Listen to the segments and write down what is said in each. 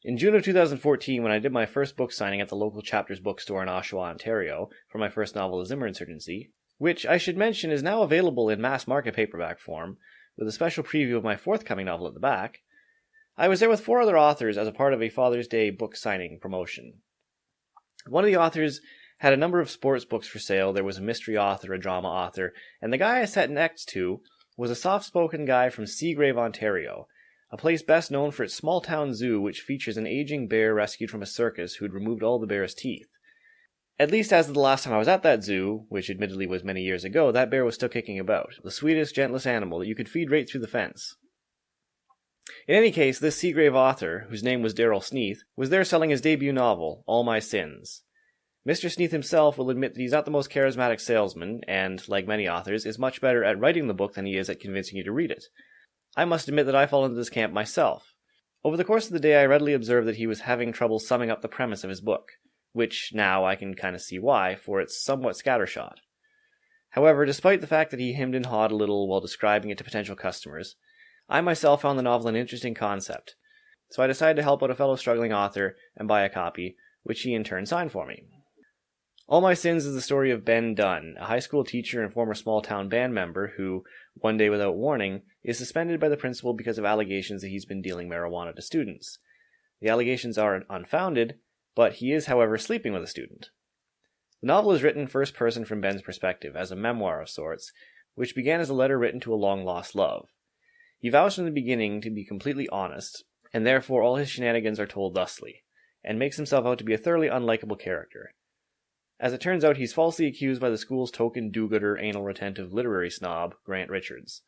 In June of 2014, when I did my first book signing at the local chapter's bookstore in Oshawa, Ontario, for my first novel, The Zimmer Insurgency, which I should mention is now available in mass market paperback form, with a special preview of my forthcoming novel at the back, I was there with 4 other authors as a part of a Father's Day book signing promotion. One of the authors had a number of sports books for sale. There was a mystery author, a drama author, and the guy I sat next to was a soft-spoken guy from Seagrave, Ontario, a place best known for its small-town zoo which features an aging bear rescued from a circus who'd removed all the bear's teeth. At least as of the last time I was at that zoo, which admittedly was many years ago, that bear was still kicking about, the sweetest, gentlest animal that you could feed right through the fence. In any case, this Seagrave author, whose name was Daryl Sneath, was there selling his debut novel, All My Sins. Mr. Sneath himself will admit that he's not the most charismatic salesman, and, like many authors, is much better at writing the book than he is at convincing you to read it. I must admit that I fall into this camp myself. Over the course of the day, I readily observed that he was having trouble summing up the premise of his book, which now I can kind of see why, for it's somewhat scattershot. However, despite the fact that he hemmed and hawed a little while describing it to potential customers, I myself found the novel an interesting concept, so I decided to help out a fellow struggling author and buy a copy, which he in turn signed for me. All My Sins is the story of Ben Dunn, a high school teacher and former small-town band member who, one day without warning, is suspended by the principal because of allegations that he's been dealing marijuana to students. The allegations are unfounded, but he is, however, sleeping with a student. The novel is written first person from Ben's perspective, as a memoir of sorts, which began as a letter written to a long-lost love. He vows from the beginning to be completely honest, and therefore all his shenanigans are told thusly, and makes himself out to be a thoroughly unlikable character. As it turns out, he's falsely accused by the school's token do-gooder, anal-retentive literary snob, Grant Richards.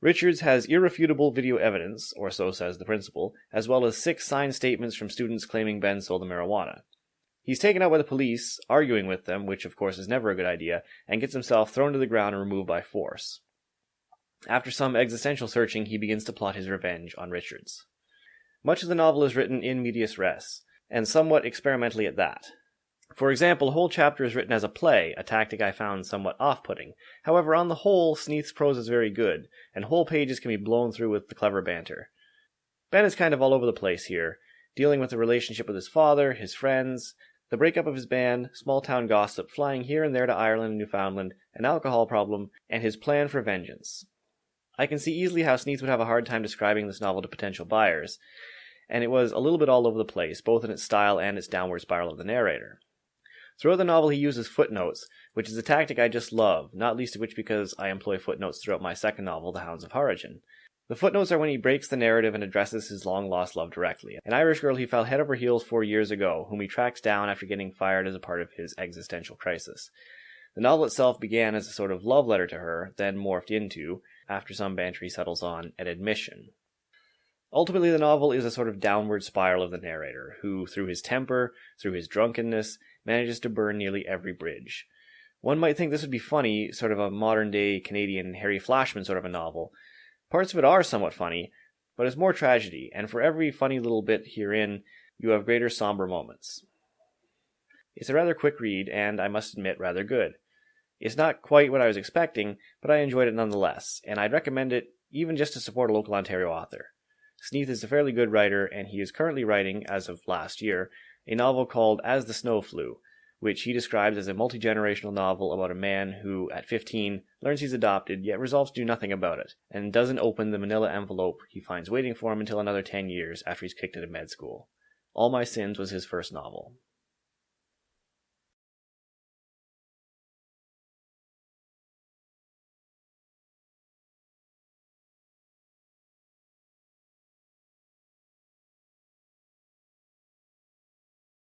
Richards has irrefutable video evidence, or so says the principal, as well as 6 signed statements from students claiming Ben sold the marijuana. He's taken out by the police, arguing with them, which of course is never a good idea, and gets himself thrown to the ground and removed by force. After some existential searching, he begins to plot his revenge on Richards. Much of the novel is written in medias res, and somewhat experimentally at that. For example, a whole chapter is written as a play, a tactic I found somewhat off-putting. However, on the whole, Sneath's prose is very good, and whole pages can be blown through with the clever banter. Ben is kind of all over the place here, dealing with the relationship with his father, his friends, the breakup of his band, small-town gossip, flying here and there to Ireland and Newfoundland, an alcohol problem, and his plan for vengeance. I can see easily how Sneath would have a hard time describing this novel to potential buyers, and it was a little bit all over the place, both in its style and its downward spiral of the narrator. Throughout the novel he uses footnotes, which is a tactic I just love, not least of which because I employ footnotes throughout my second novel, The Hounds of Harrigan. The footnotes are when he breaks the narrative and addresses his long-lost love directly, an Irish girl he fell head over heels 4 years ago, whom he tracks down after getting fired as a part of his existential crisis. The novel itself began as a sort of love letter to her, then morphed into, after some banter he settles on, an admission. Ultimately, the novel is a sort of downward spiral of the narrator, who, through his temper, through his drunkenness, manages to burn nearly every bridge. One might think this would be funny, sort of a modern-day Canadian Harry Flashman sort of a novel. Parts of it are somewhat funny, but it's more tragedy, and for every funny little bit herein, you have greater somber moments. It's a rather quick read, and, I must admit, rather good. It's not quite what I was expecting, but I enjoyed it nonetheless, and I'd recommend it even just to support a local Ontario author. Sneath is a fairly good writer, and he is currently writing, as of last year, a novel called As the Snow Flew, which he describes as a multi-generational novel about a man who, at 15, learns he's adopted, yet resolves to do nothing about it, and doesn't open the manila envelope he finds waiting for him until another 10 years after he's kicked out of med school. All My Sins was his first novel.